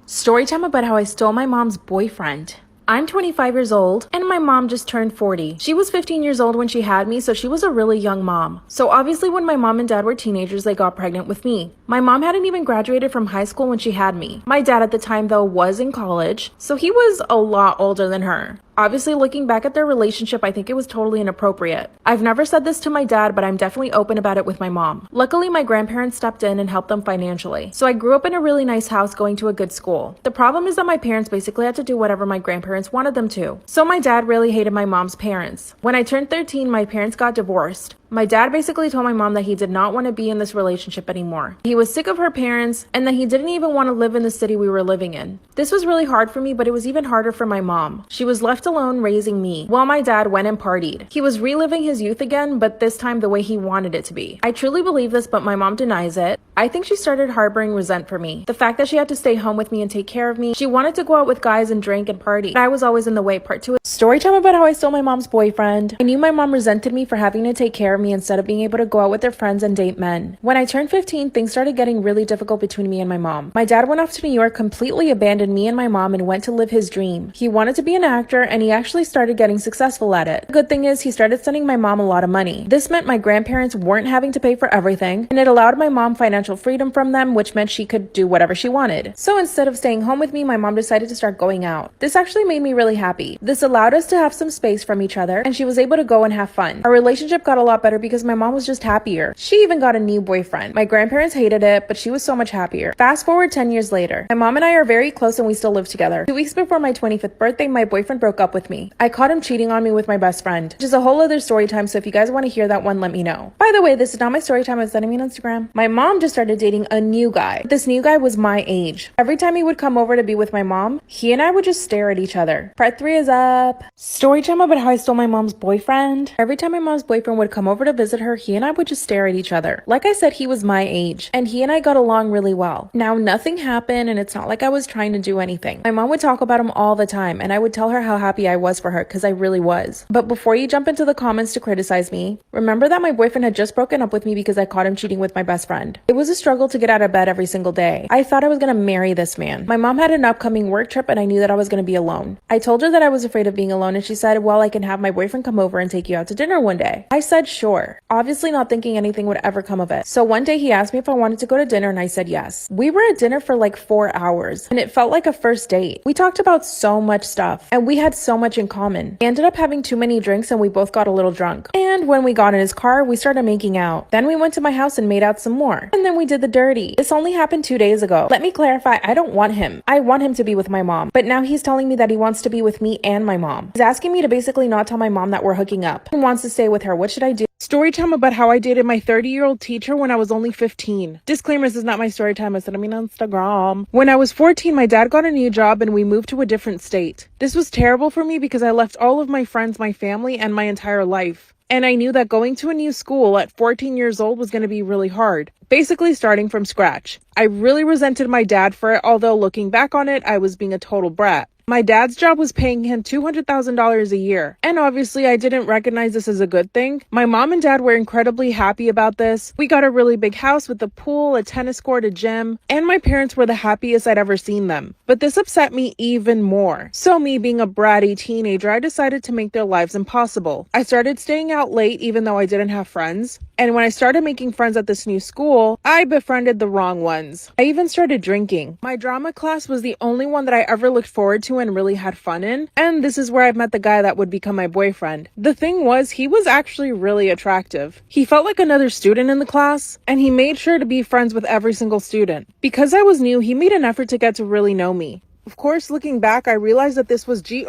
Storytime about how I stole my mom's boyfriend. I'm 25 years old, and my mom just turned 40. She was 15 years old when she had me, so she was a really young mom. So obviously when my mom and dad were teenagers, they got pregnant with me. My mom hadn't even graduated from high school when she had me. My dad at the time, though, was in college, so he was a lot older than her. Obviously, looking back at their relationship, I think it was totally inappropriate. I've never said this to my dad, but I'm definitely open about it with my mom. Luckily, my grandparents stepped in and helped them financially. So I grew up in a really nice house going to a good school. The problem is that my parents basically had to do whatever my grandparents wanted them to. So my dad really hated my mom's parents. When I turned 13, my parents got divorced. My dad basically told my mom that he did not want to be in this relationship anymore. He was sick of her parents and that he didn't even want to live in the city we were living in. This was really hard for me, but it was even harder for my mom. She was left alone raising me while my dad went and partied. He was reliving his youth again, but this time the way he wanted it to be. I truly believe this, but my mom denies it. I think she started harboring resent for me. The fact that she had to stay home with me and take care of me. She wanted to go out with guys and drink and party. But I was always in the way. Part 2 is story time about how I stole my mom's boyfriend. I knew my mom resented me for having to take care of me instead of being able to go out with their friends and date men. When I turned 15, things started getting really difficult between me and my mom. My dad went off to New York, completely abandoned me and my mom, and went to live his dream. He wanted to be an actor, and he actually started getting successful at it. The good thing is he started sending my mom a lot of money. This meant my grandparents weren't having to pay for everything, and it allowed my mom financial freedom from them, which meant she could do whatever she wanted. So instead of staying home with me, my mom decided to start going out. This actually made me really happy. This allowed us to have some space from each other, and she was able to go and have fun. Our relationship got a lot better because my mom was just happier. She even got a new boyfriend. My grandparents hated it, but she was so much happier. Fast forward 10 years later. My mom and I are very close and we still live together. 2 weeks before my 25th birthday, my boyfriend broke up with me. I caught him cheating on me with my best friend, which is a whole other story time, so if you guys want to hear that one, let me know. By the way, this is not my story time, I'm sending me on Instagram. My mom just started dating a new guy. This new guy was my age. Every time he would come over to be with my mom, he and I would just stare at each other. Part 3 is up. Story time about how I stole my mom's boyfriend. Every time my mom's boyfriend would come over to visit her, he and I would just stare at each other. Like I said, he was my age, and he and I got along really well. Now, nothing happened, and it's not like I was trying to do anything. My mom would talk about him all the time, and I would tell her how happy I was for her, because I really was. But before you jump into the comments to criticize me, remember that my boyfriend had just broken up with me because I caught him cheating with my best friend. It was a struggle to get out of bed every single day. I thought I was gonna marry this man. My mom had an upcoming work trip, and I knew that I was gonna be alone. I told her that I was afraid of being alone, and she said, well, I can have my boyfriend come over and take you out to dinner one day. I said sure, obviously not thinking anything would ever come of it. So one day he asked me if I wanted to go to dinner, and I said yes. We were at dinner for like 4 hours, and it felt like a first date. We talked about so much stuff, and we had so much in common. We ended up having too many drinks, and we both got a little drunk. And when we got in his car, we started making out. Then we went to my house and made out some more. And then we did the dirty. This only happened 2 days ago. Let me clarify, I don't want him. I want him to be with my mom. But now he's telling me that he wants to be with me and my mom. He's asking me to basically not tell my mom that we're hooking up and wants to stay with her. What should I do? Story time about how I dated my 30-year-old teacher when I was only 15. Disclaimer, this is not my story time. I said I'm on Instagram. When I was 14, my dad got a new job and we moved to a different state. This was terrible for me because I left all of my friends, my family, and my entire life. And I knew that going to a new school at 14 years old was going to be really hard. Basically starting from scratch. I really resented my dad for it, although looking back on it, I was being a total brat. My dad's job was paying him $200,000 a year, and obviously I didn't recognize this as a good thing. My mom and dad were incredibly happy about this. We got a really big house with a pool, a tennis court, a gym, and my parents were the happiest I'd ever seen them. But this upset me even more. So me being a bratty teenager, I decided to make their lives impossible. I started staying out late even though I didn't have friends. And when I started making friends at this new school, I befriended the wrong ones. I even started drinking. My drama class was the only one that I ever looked forward to and really had fun in. And this is where I met the guy that would become my boyfriend. The thing was, he was actually really attractive. He felt like another student in the class, and he made sure to be friends with every single student. Because I was new, he made an effort to get to really know me. Of course, looking back, I realized that this was GROOMING.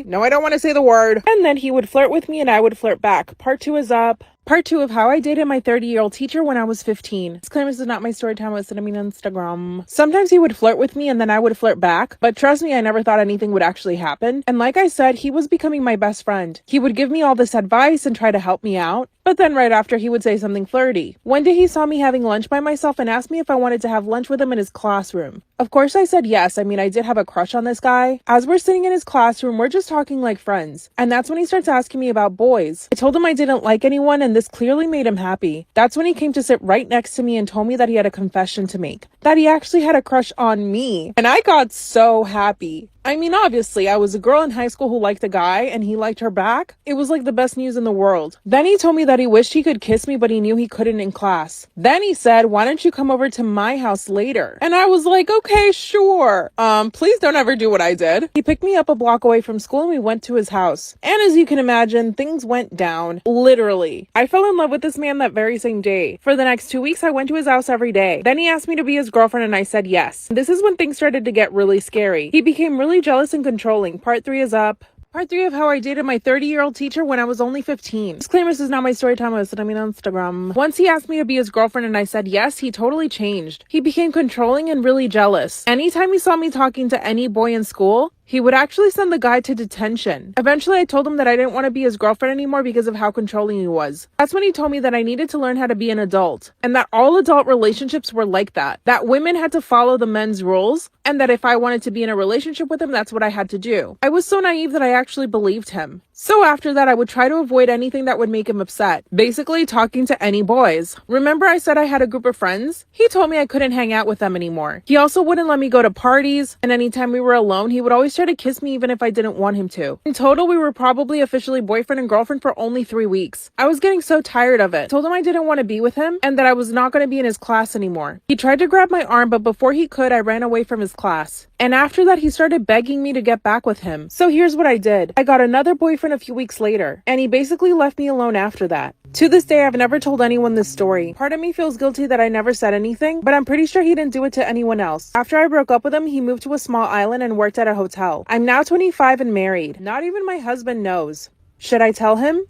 No, I don't want to say the word. And then he would flirt with me and I would flirt back. Part 2 is up. Part 2 of how I dated my 30-year-old teacher when I was 15. Disclaimer, this is not my story time. I was sending me on Instagram. Sometimes he would flirt with me and then I would flirt back. But trust me, I never thought anything would actually happen. And like I said, he was becoming my best friend. He would give me all this advice and try to help me out. But then right after, he would say something flirty. One day he saw me having lunch by myself and asked me if I wanted to have lunch with him in his classroom. Of course I said yes. I mean, I did have a crush on this guy. As we're sitting in his classroom, we're just talking like friends. And that's when he starts asking me about boys. I told him I didn't like anyone, and this clearly made him happy. That's when he came to sit right next to me and told me that he had a confession to make, that he actually had a crush on me. And I got so happy. I mean, obviously, I was a girl in high school who liked a guy and he liked her back. It was like the best news in the world. Then he told me that he wished he could kiss me, but he knew he couldn't in class. Then he said, why don't you come over to my house later? And I was like, okay, sure. Please don't ever do what I did. He picked me up a block away from school and we went to his house. And as you can imagine, things went down. Literally. I fell in love with this man that very same day. For the next 2 weeks, I went to his house every day. Then he asked me to be his girlfriend and I said yes. This is when things started to get really scary. He became really jealous and controlling. Part 3 is up. Part 3 of how I dated my 30-year-old teacher when I was only 15. Disclaimer, this is not my story time. I mean on Instagram. Once he asked me to be his girlfriend and I said yes, he totally changed. He became controlling and really jealous. Anytime he saw me talking to any boy in school, he would actually send the guy to detention. Eventually, I told him that I didn't want to be his girlfriend anymore because of how controlling he was. That's when he told me that I needed to learn how to be an adult, and that all adult relationships were like that. That women had to follow the men's rules, and that if I wanted to be in a relationship with him, that's what I had to do. I was so naive that I actually believed him. So after that, I would try to avoid anything that would make him upset. Basically, talking to any boys. Remember I said I had a group of friends? He told me I couldn't hang out with them anymore. He also wouldn't let me go to parties, and anytime we were alone, he would always try to kiss me even if I didn't want him to. In total, we were probably officially boyfriend and girlfriend for only 3 weeks. I was getting so tired of it. I told him I didn't want to be with him and that I was not going to be in his class anymore. He tried to grab my arm, but before he could, I ran away from his class. And after that, he started begging me to get back with him. So here's what I did. I got another boyfriend a few weeks later, and he basically left me alone after that. To this day, I've never told anyone this story. Part of me feels guilty that I never said anything, but I'm pretty sure he didn't do it to anyone else. After I broke up with him, he moved to a small island and worked at a hotel. I'm now 25 and married. Not even my husband knows. Should I tell him?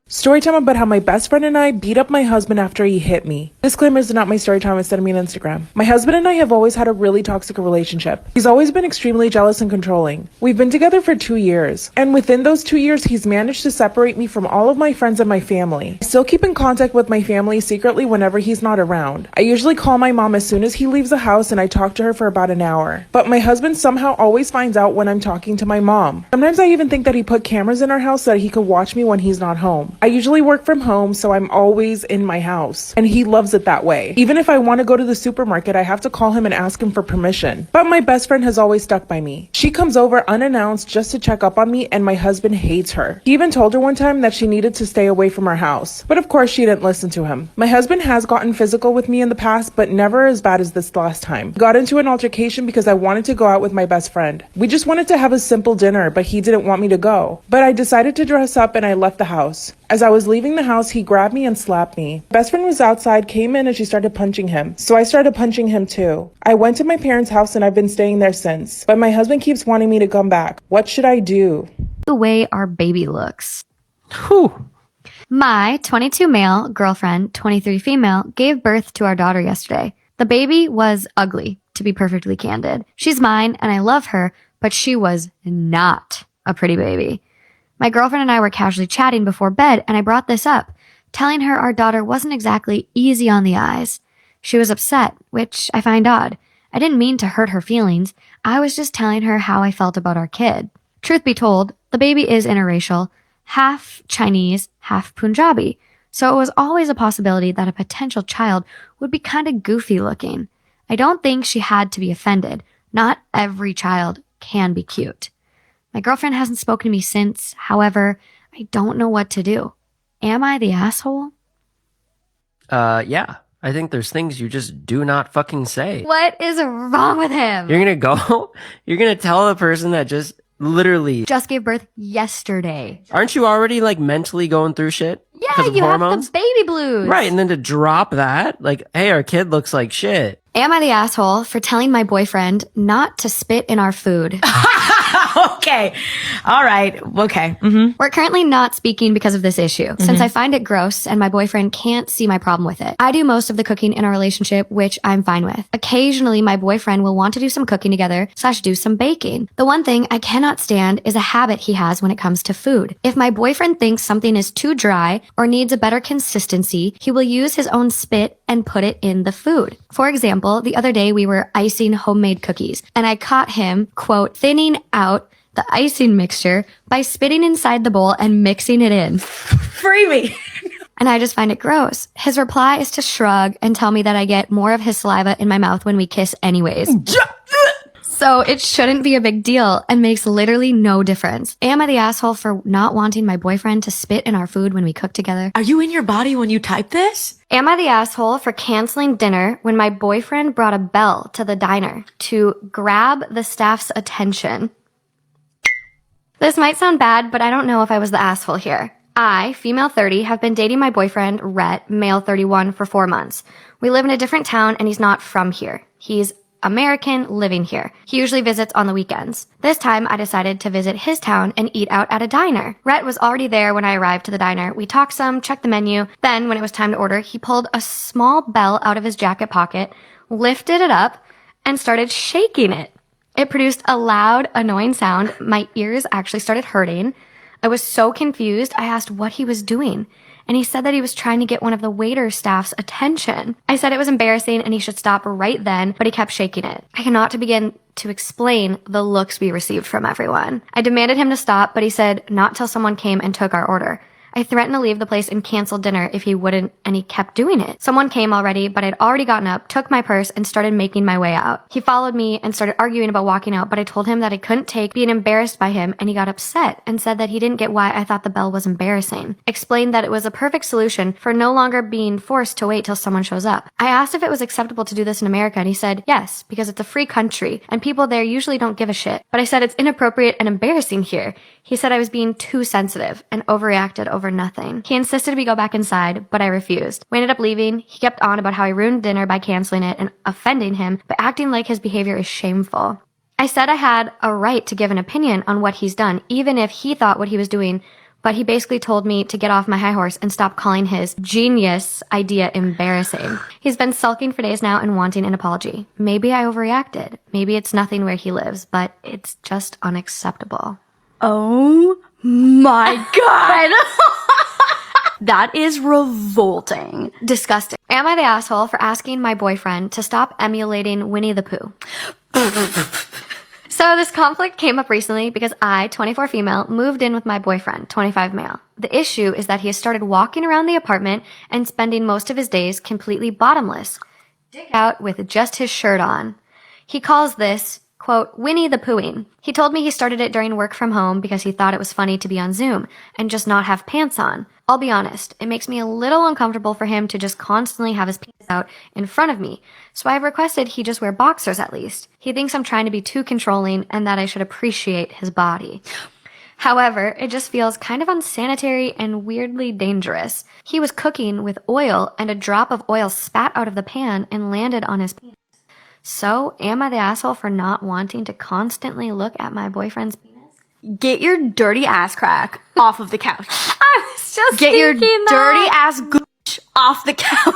Story time about how my best friend and I beat up my husband after he hit me. Disclaimer, is not my story time, instead of me on Instagram. My husband and I have always had a really toxic relationship. He's always been extremely jealous and controlling. We've been together for 2 years, and within those 2 years, he's managed to separate me from all of my friends and my family. I still keep in contact with my family secretly whenever he's not around. I usually call my mom as soon as he leaves the house and I talk to her for about an hour. But my husband somehow always finds out when I'm talking to my mom. Sometimes I even think that he put cameras in our house so that he could watch me when he's not home. I usually work from home, so I'm always in my house, and he loves it that way. Even if I want to go to the supermarket, I have to call him and ask him for permission. But my best friend has always stuck by me. She comes over unannounced just to check up on me, and my husband hates her. He even told her one time that she needed to stay away from our house. But of course, she didn't listen to him. My husband has gotten physical with me in the past, but never as bad as this last time. Got into an altercation because I wanted to go out with my best friend. We just wanted to have a simple dinner, but he didn't want me to go. But I decided to dress up and I left the house. As I was leaving the house, he grabbed me and slapped me. Best friend was outside, came in, and she started punching him. So I started punching him too. I went to my parents' house and I've been staying there since. But my husband keeps wanting me to come back. What should I do? The way our baby looks. Whew. My 22 male girlfriend, 23 female, gave birth to our daughter yesterday. The baby was ugly, to be perfectly candid. She's mine and I love her, but she was not a pretty baby. My girlfriend and I were casually chatting before bed, and I brought this up, telling her our daughter wasn't exactly easy on the eyes. She was upset, which I find odd. I didn't mean to hurt her feelings. I was just telling her how I felt about our kid. Truth be told, the baby is interracial, half Chinese, half Punjabi, so it was always a possibility that a potential child would be kind of goofy looking. I don't think she had to be offended. Not every child can be cute. My girlfriend hasn't spoken to me since. However, I don't know what to do. Am I the asshole? Yeah. I think there's things you just do not fucking say. What is wrong with him? You're gonna tell the person that just literally Just gave birth yesterday. Aren't you already like mentally going through shit? Yeah, because of you hormones? have the baby blues. Right, and then to drop that, like, hey, our kid looks like shit. Am I the asshole for telling my boyfriend not to spit in our food? Okay. All right. Okay. Mm-hmm. We're currently not speaking because of this issue, since I find it gross and my boyfriend can't see my problem with it. I do most of the cooking in our relationship, which I'm fine with. Occasionally, my boyfriend will want to do some cooking together / do some baking. The one thing I cannot stand is a habit he has when it comes to food. If my boyfriend thinks something is too dry or needs a better consistency, he will use his own spit and put it in the food. For example, the other day we were icing homemade cookies, and I caught him, quote, thinning out the icing mixture by spitting inside the bowl and mixing it in. Free me. and I just find it gross. His reply is to shrug and tell me that I get more of his saliva in my mouth when we kiss anyways. So it shouldn't be a big deal and makes literally no difference. Am I the asshole for not wanting my boyfriend to spit in our food when we cook together? Are you in your body when you type this? Am I the asshole for canceling dinner when my boyfriend brought a bell to the diner to grab the staff's attention? This might sound bad, but I don't know if I was the asshole here. I, female 30, have been dating my boyfriend, Rhett, male 31, for 4 months. We live in a different town and he's not from here. He's American living here. He usually visits on the weekends. This time, I decided to visit his town and eat out at a diner. Rhett was already there when I arrived to the diner. We talked some, checked the menu. Then, when it was time to order, he pulled a small bell out of his jacket pocket, lifted it up, and started shaking it. It produced a loud, annoying sound. My ears actually started hurting. I was so confused, I asked what he was doing. And he said that he was trying to get one of the waiter staff's attention. I said it was embarrassing and he should stop right then, but he kept shaking it. I cannot begin to explain the looks we received from everyone. I demanded him to stop, but he said not till someone came and took our order. I threatened to leave the place and cancel dinner if he wouldn't, and he kept doing it. Someone came already, but I'd already gotten up, took my purse, and started making my way out. He followed me and started arguing about walking out, but I told him that I couldn't take being embarrassed by him, and he got upset and said that he didn't get why I thought the bell was embarrassing. Explained that it was a perfect solution for no longer being forced to wait till someone shows up. I asked if it was acceptable to do this in America, and he said yes, because it's a free country, and people there usually don't give a shit. But I said it's inappropriate and embarrassing here. He said I was being too sensitive and overreacted over nothing. He insisted we go back inside, but I refused. We ended up leaving. He kept on about how I ruined dinner by canceling it and offending him, but acting like his behavior is shameful. I said I had a right to give an opinion on what he's done, even if he thought what he was doing, but he basically told me to get off my high horse and stop calling his genius idea embarrassing. He's been sulking for days now and wanting an apology. Maybe I overreacted. Maybe it's nothing where he lives, but it's just unacceptable. Oh my God. That is revolting. Disgusting. Am I the asshole for asking my boyfriend to stop emulating Winnie the Pooh? So this conflict came up recently because I, 24 female, moved in with my boyfriend, 25 male. The issue is that he has started walking around the apartment and spending most of his days completely bottomless, dick out with just his shirt on. He calls this, quote, Winnie the Poohing. He told me he started it during work from home because he thought it was funny to be on Zoom and just not have pants on. I'll be honest, it makes me a little uncomfortable for him to just constantly have his penis out in front of me, so I've requested he just wear boxers at least. He thinks I'm trying to be too controlling and that I should appreciate his body. However, it just feels kind of unsanitary and weirdly dangerous. He was cooking with oil and a drop of oil spat out of the pan and landed on his penis. So, am I the asshole for not wanting to constantly look at my boyfriend's penis? Get your dirty ass crack off of the couch. I was just Get your thinking dirty that. ass gooch off the couch.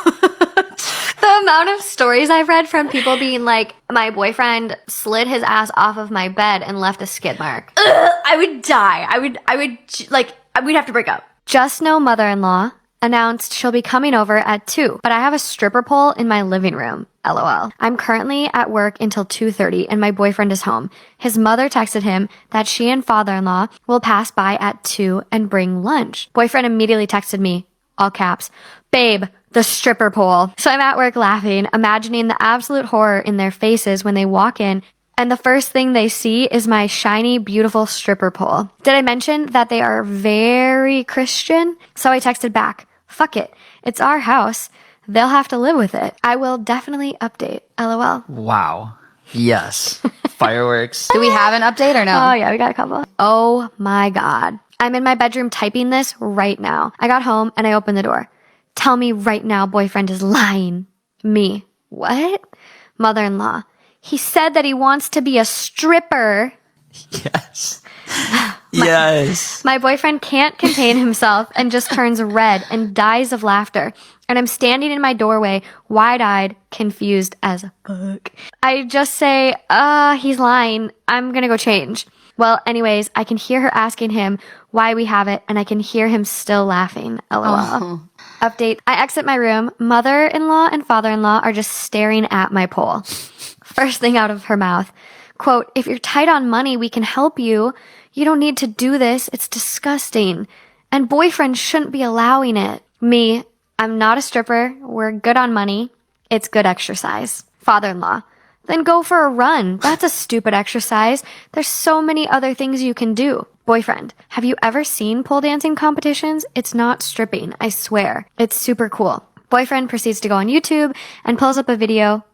The amount of stories I've read from people being like, my boyfriend slid his ass off of my bed and left a skid mark. I would die. We'd have to break up. Just know mother-in-law announced she'll be coming over at 2, but I have a stripper pole in my living room. LOL. I'm currently at work until 2:30 and my boyfriend is home. His mother texted him that she and father-in-law will pass by at 2 and bring lunch. Boyfriend immediately texted me, all caps, babe, the stripper pole. So I'm at work laughing, imagining the absolute horror in their faces when they walk in and the first thing they see is my shiny, beautiful stripper pole. Did I mention that they are very Christian? So I texted back, fuck it, it's our house. They'll have to live with it. I will definitely update. LOL. Wow. Yes. Fireworks. Do we have an update or no? Oh yeah, we got a couple. Oh my God. I'm in my bedroom typing this right now. I got home and I opened the door. Tell me right now boyfriend is lying. Me. What? Mother-in-law. He said that he wants to be a stripper. Yes. Yes. My boyfriend can't contain himself and just turns red and dies of laughter. And I'm standing in my doorway, wide-eyed, confused as fuck. I just say, he's lying. I'm gonna go change. Well, anyways, I can hear her asking him why we have it, and I can hear him still laughing. LOL. Oh. Update. I exit my room. Mother-in-law and father-in-law are just staring at my pole. First thing out of her mouth. Quote, if you're tight on money, we can help you. You don't need to do this. It's disgusting. And boyfriend shouldn't be allowing it. Me, I'm not a stripper. We're good on money. It's good exercise. Father-in-law, then go for a run. That's a stupid exercise. There's so many other things you can do. Boyfriend, have you ever seen pole dancing competitions? It's not stripping, I swear. It's super cool. Boyfriend proceeds to go on YouTube and pulls up a video.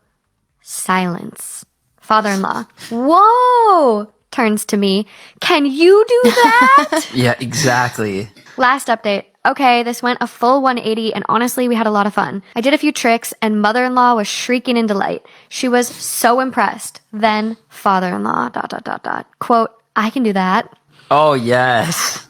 Silence. Father-in-law, whoa! Turns to me. Can you do that? Yeah, exactly. Last update. Okay, this went a full 180 and honestly, we had a lot of fun. I did a few tricks and mother-in-law was shrieking in delight. She was so impressed. Then father-in-law, ... Quote, I can do that. Oh, yes.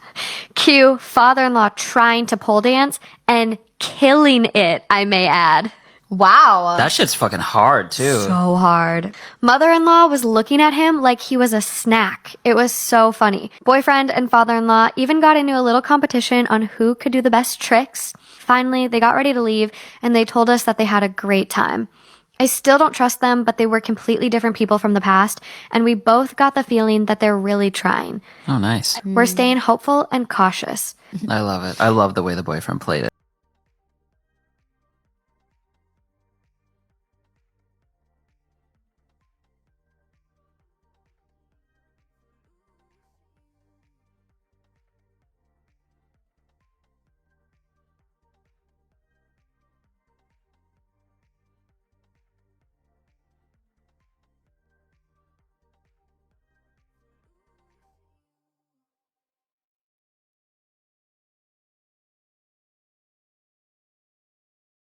Cue father-in-law trying to pole dance and killing it, I may add. Wow. That shit's fucking hard, too. So hard. Mother-in-law was looking at him like he was a snack. It was so funny. Boyfriend and father-in-law even got into a little competition on who could do the best tricks. Finally, they got ready to leave and they told us that they had a great time. I still don't trust them, but they were completely different people from the past, and we both got the feeling that they're really trying. Oh, nice. We're staying hopeful and cautious. I love it. I love the way the boyfriend played it.